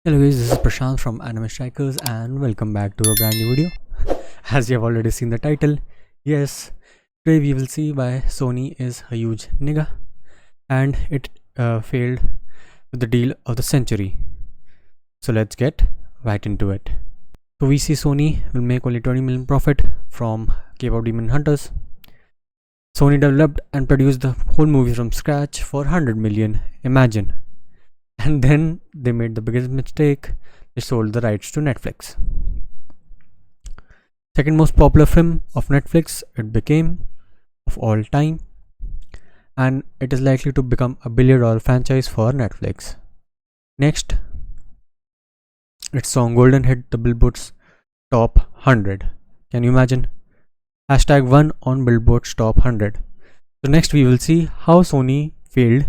Hello guys, this is Prashant from Anime Strikers and welcome back to a brand new video. As you have already seen the title, yes, today we will see why Sony is a huge nigga and it failed with the deal of the century. So let's get right into it. So we see Sony will make only 20 million profit from K-pop Demon Hunters. Sony developed and produced the whole movie from scratch for 100 million, imagine. And then they made the biggest mistake, they sold the rights to Netflix. Second most popular film of Netflix, it became of all time, and it is likely to become a billion-dollar franchise for Netflix. Next, its song Golden hit the Billboard's top 100. Can you imagine? Hashtag 1 on Billboard's top 100. So next we will see how Sony failed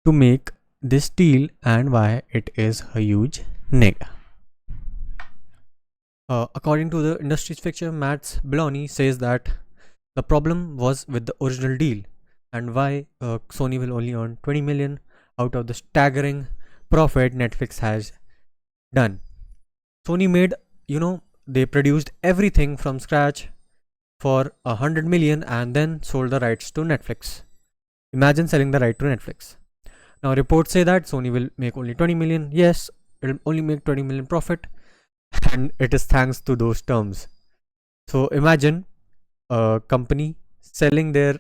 to make this deal and why it is a huge nigga. According to the industry's fixture, Matt Belloni says that the problem was with the original deal and why Sony will only earn 20 million out of the staggering profit Netflix has done. Sony made, they produced everything from scratch for 100 million and then sold the rights to Netflix. Imagine selling the right to Netflix. Now reports say that Sony will make only 20 million. Yes, it will only make 20 million profit, and it is thanks to those terms. So imagine a company selling their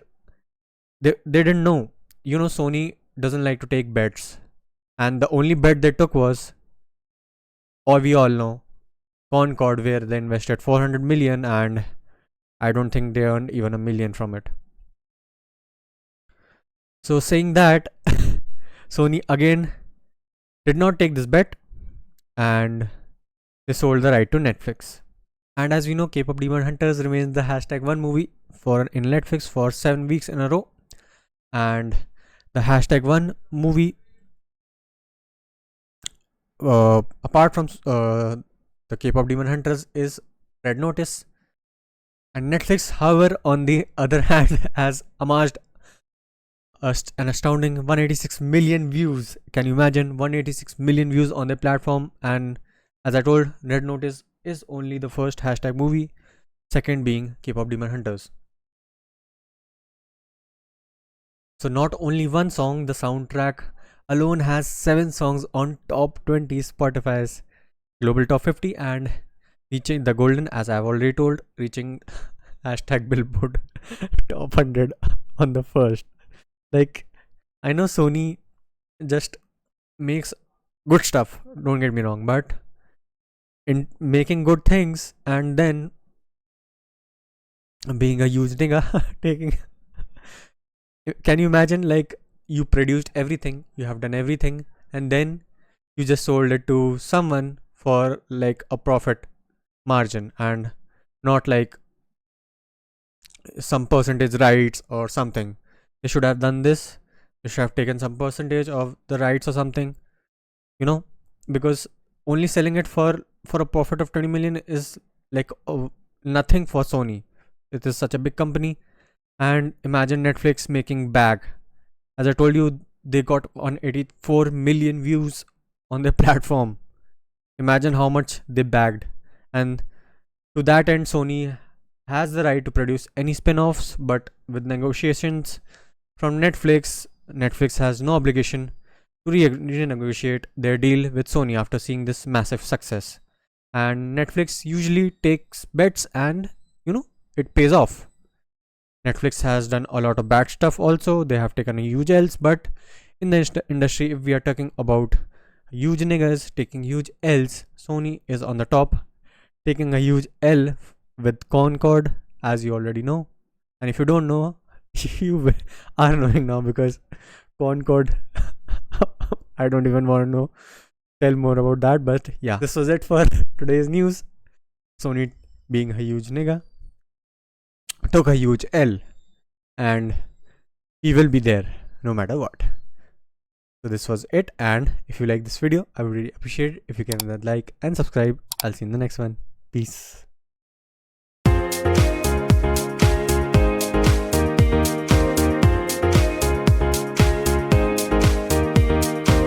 they didn't know. Sony doesn't like to take bets, and the only bet they took was, or we all know, Concord, where they invested 400 million and I don't think they earned even a million from it. So saying that Sony again did not take this bet and they sold the right to Netflix. And as we know, K-pop Demon Hunters remains the hashtag one movie in Netflix for 7 weeks in a row. And the hashtag one movie, apart from the K-pop Demon Hunters, is Red Notice. And Netflix, however, on the other hand, has amassed an astounding 186 million views. Can you imagine 186 million views on their platform? And as I told, Red Notice is only the first hashtag movie, second being K-pop Demon Hunters. So not only one song, the soundtrack alone has 7 songs on top 20 Spotify's global top 50 and reaching the golden, as I've already told, reaching hashtag Billboard top 100 on the first. Like, I know Sony just makes good stuff, don't get me wrong, but in making good things and then being a huge nigga taking can you imagine, like, you produced everything, you have done everything, and then you just sold it to someone for like a profit margin and not like some percentage rights or something. They should have done this. They should have taken some percentage of the rights or something, because only selling it for a profit of 20 million is like nothing for Sony. It is such a big company. And imagine Netflix making bag. As I told you, they got 184 million views on their platform. Imagine how much they bagged. And to that end, Sony has the right to produce any spin-offs, but with negotiations from Netflix has no obligation to renegotiate their deal with Sony after seeing this massive success. And Netflix usually takes bets and it pays off. Netflix has done a lot of bad stuff also. They have taken a huge L's, but in the industry, if we are talking about huge niggas taking huge L's, Sony is on the top, taking a huge L with Concord, as you already know. And if you don't know, you are knowing now, because Concord I don't even want to tell more about that, but yeah, this was it for today's news. Sony, being a huge nigga, took a huge L and he will be there no matter what. So this was it, and if you like this video, I would really appreciate it if you can like and subscribe. I'll see you in the next one. Peace.